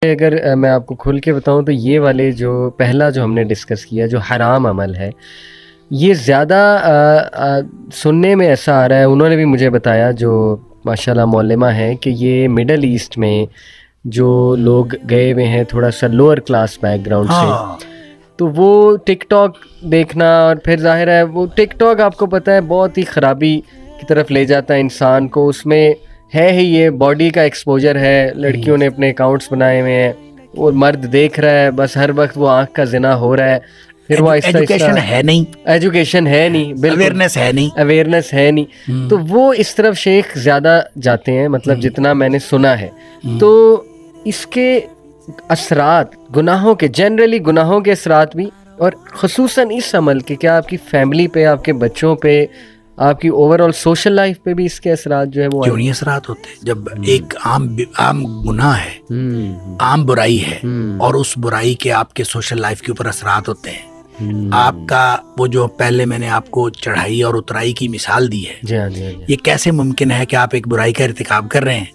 اگر میں آپ کو کھل کے بتاؤں تو یہ والے جو پہلا جو ہم نے ڈسکس کیا جو حرام عمل ہے، یہ زیادہ سننے میں ایسا آ رہا ہے، انہوں نے بھی مجھے بتایا جو ماشاءاللہ معلمہ ہیں، کہ یہ مڈل ایسٹ میں جو لوگ گئے ہوئے ہیں تھوڑا سا لوور کلاس بیک گراؤنڈ سے، تو وہ ٹک ٹاک دیکھنا، اور پھر ظاہر ہے وہ ٹک ٹاک آپ کو پتہ ہے بہت ہی خرابی کی طرف لے جاتا ہے انسان کو. اس میں ہے ہی یہ باڈی کا ایکسپوجر ہے، لڑکیوں نے اپنے اکاؤنٹس بنائے ہوئے ہیں، اور مرد دیکھ رہا ہے، بس ہر وقت وہ آنکھ کا زنا ہو رہا ہے. پھر وہ آہستہ ایجوکیشن ہے نہیں، ایجوکیشن ہے نہیں، بالکل اویئرنیس ہے نہیں، تو وہ اس طرف شیخ زیادہ جاتے ہیں، مطلب جتنا میں نے سنا ہے. تو اس کے اثرات گناہوں کے، جنرلی گناہوں کے اثرات بھی، اور خصوصاً اس عمل کے کیا آپ کی فیملی پہ، آپ کے بچوں پہ، آپ کی اوور آل سوشل لائف پہ بھی اس کے اثرات جو ہے وہ کیوں نہیں اثرات ہوتے؟ جب ایک عام گناہ ہے، عام برائی ہے، اور اس برائی کے آپ کے سوشل لائف کے اوپر اثرات ہوتے ہیں. آپ کا وہ جو پہلے میں نے آپ کو چڑھائی اور اترائی کی مثال دی ہے، یہ کیسے ممکن ہے کہ آپ ایک برائی کا ارتکاب کر رہے ہیں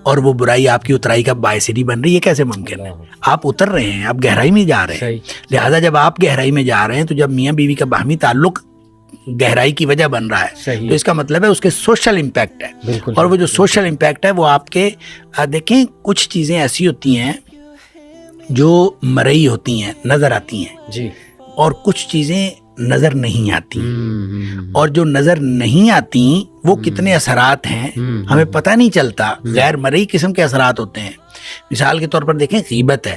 اور وہ برائی آپ کی اترائی کا باعث نہیں بن رہی؟ یہ کیسے ممکن ہے؟ آپ اتر رہے ہیں، آپ گہرائی میں جا رہے ہیں. لہذا جب آپ گہرائی میں جا رہے ہیں تو جب میاں بیوی کا باہمی تعلق گہرائی کی وجہ بن رہا ہے تو اس کا مطلب ہے اس کے سوشل امپیکٹ ہے. اور وہ جو سوشل امپیکٹ ہے وہ آپ کے دیکھیں کچھ چیزیں ایسی ہوتی ہیں جو مرئی ہوتی ہیں، نظر آتی ہیں، اور کچھ چیزیں نظر نہیں آتی، اور جو نظر نہیں آتی وہ کتنے اثرات ہیں ہمیں پتہ نہیں چلتا. غیر مرئی قسم کے اثرات ہوتے ہیں. مثال کے طور پر دیکھیں غیبت ہے،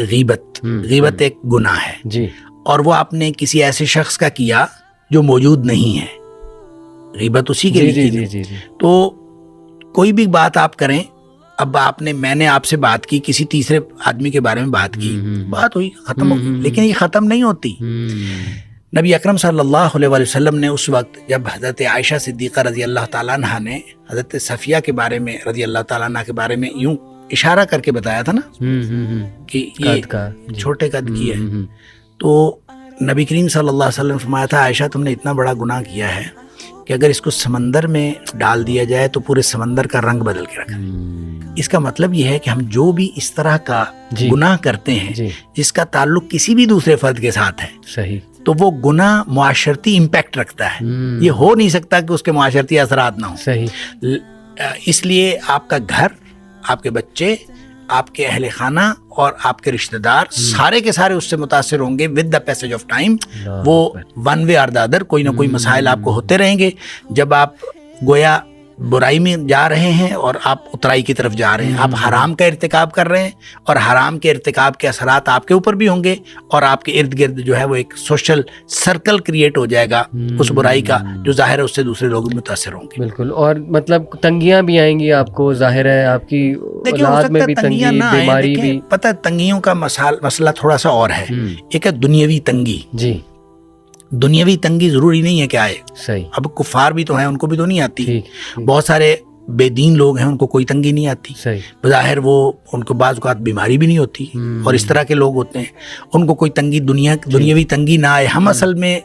غیبت ایک گناہ ہے، اور وہ آپ نے کسی ایسے شخص کا کیا جو موجود نہیں ہے، غیبت اسی کے لیے کی. تو کوئی بھی بات آپ کریں، اب میں نے آپ سے بات کی، کسی تیسرے آدمی کے بارے میں بات کی، بات ہوئی، ختم ہو گئی، لیکن یہ ختم نہیں ہوتی. نبی اکرم صلی اللہ علیہ وسلم نے اس وقت جب حضرت عائشہ صدیقہ رضی اللہ تعالیٰ عنہ نے حضرت صفیہ کے بارے میں رضی اللہ تعالیٰ عنہ کے بارے میں یوں اشارہ کر کے بتایا تھا نا کہ یہ چھوٹے قد کی ہے، تو نبی کریم صلی اللہ علیہ وسلم فرمایا تھا عائشہ تم نے اتنا بڑا گناہ کیا ہے کہ اگر اس کو سمندر میں ڈال دیا جائے تو پورے سمندر کا رنگ بدل کے رکھا. اس کا مطلب یہ ہے کہ ہم جو بھی اس طرح کا گناہ کرتے ہیں جس کا تعلق کسی بھی دوسرے فرد کے ساتھ ہے، تو وہ گناہ معاشرتی امپیکٹ رکھتا ہے. یہ ہو نہیں سکتا کہ اس کے معاشرتی اثرات نہ ہوں. اس لیے آپ کا گھر، آپ کے بچے، آپ کے اہل خانہ اور آپ کے رشتہ دار سارے کے سارے اس سے متاثر ہوں گے with the passage of time. وہ ون وے اور دا ادر کوئی نہ کوئی مسائل آپ کو ہوتے رہیں گے. جب آپ گویا برائی میں جا رہے ہیں اور آپ اترائی کی طرف جا رہے ہیں، آپ حرام کا ارتکاب کر رہے ہیں، اور حرام کے ارتکاب کے اثرات آپ کے اوپر بھی ہوں گے، اور آپ کے ارد گرد جو ہے وہ ایک سوشل سرکل کریٹ ہو جائے گا اس برائی کا، جو ظاہر ہے اس سے دوسرے لوگ متاثر ہوں گے. بالکل. اور مطلب تنگیاں بھی آئیں گی آپ کو، ظاہر ہے آپ کی اولاد میں بھی تنگی، بیماری بھی. پتہ ہے تنگیوں کا مسئلہ تھوڑا سا اور ہے. ایک ہے دنیاوی تنگی. دنیاوی تنگی ضروری نہیں ہے کہ آئے. اب کفار بھی تو ہیں، ان کو بھی تو نہیں آتی. بہت سارے بے دین لوگ ہیں، ان کو کوئی تنگی نہیں آتی. بظاہر وہ ان کو بعض اوقات بیماری بھی نہیں ہوتی، اور اس طرح کے لوگ ہوتے ہیں، ان کو کوئی تنگی دنیاوی تنگی نہ آئے. ہم اصل میں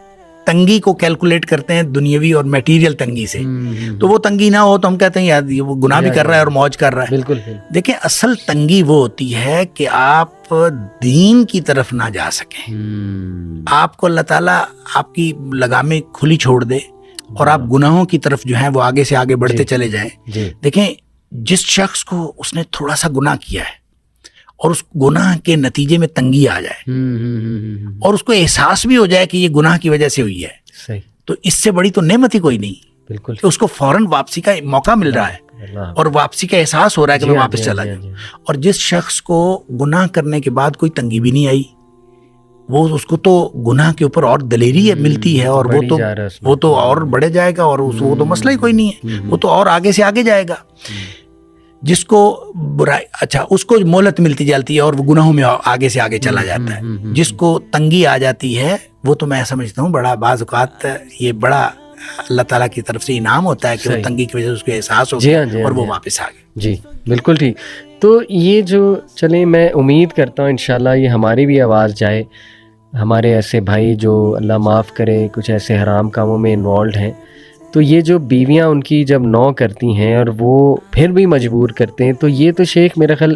تنگی کو کیلکولیٹ کرتے ہیں دنیاوی اور میٹیریل تنگی سے. تو وہ تنگی نہ ہو تو ہم کہتے ہیں یار وہ گناہ بھی کر رہا ہے اور موج کر رہا ہے. بالکل. دیکھیں اصل تنگی وہ ہوتی ہے کہ آپ دین کی طرف نہ جا سکیں. آپ کو اللہ تعالیٰ آپ کی لگامیں کھلی چھوڑ دے اور آپ گناہوں کی طرف جو ہیں وہ آگے سے آگے بڑھتے چلے جائیں. دیکھیں جس شخص کو اس نے تھوڑا سا گناہ کیا ہے اور اس گناہ کے نتیجے میں تنگی آ جائے اور اس کو احساس بھی ہو جائے کہ یہ گناہ کی وجہ سے ہوئی ہے، تو اس سے بڑی تو نعمت ہی کوئی نہیں کہ اس کو فوراً واپسی کا موقع مل رہا ہے اور واپسی کا احساس ہو رہا ہے کہ میں واپس چلا جاؤں. اور جس شخص کو گناہ کرنے کے بعد کوئی تنگی بھی نہیں آئی، وہ اس کو تو گناہ کے اوپر اور دلیری ملتی ہے، اور وہ تو اور بڑھے جائے گا، اور وہ تو مسئلہ ہی کوئی نہیں ہے، وہ تو اور آگے سے آگے جائے گا. جس کو برائی اس کو مہلت ملتی جاتی ہے اور وہ گناہوں میں آگے سے آگے چلا جاتا ہے. جس کو تنگی آ جاتی ہے وہ تو میں سمجھتا ہوں بڑا بعض اوقات یہ بڑا اللہ تعالیٰ کی طرف سے انعام ہوتا ہے کہ وہ تنگی کی وجہ سے اس کو احساس ہو گیا اور وہ واپس آ گئے. جی بالکل ٹھیک. تو یہ جو چلیں، میں امید کرتا ہوں انشاءاللہ یہ ہماری بھی آواز جائے، ہمارے ایسے بھائی جو اللہ معاف کرے کچھ ایسے حرام کاموں میں انوالوڈ ہیں، تو یہ جو بیویاں ان کی جب نو کرتی ہیں اور وہ پھر بھی مجبور کرتے ہیں، تو یہ تو شیخ میرا خیال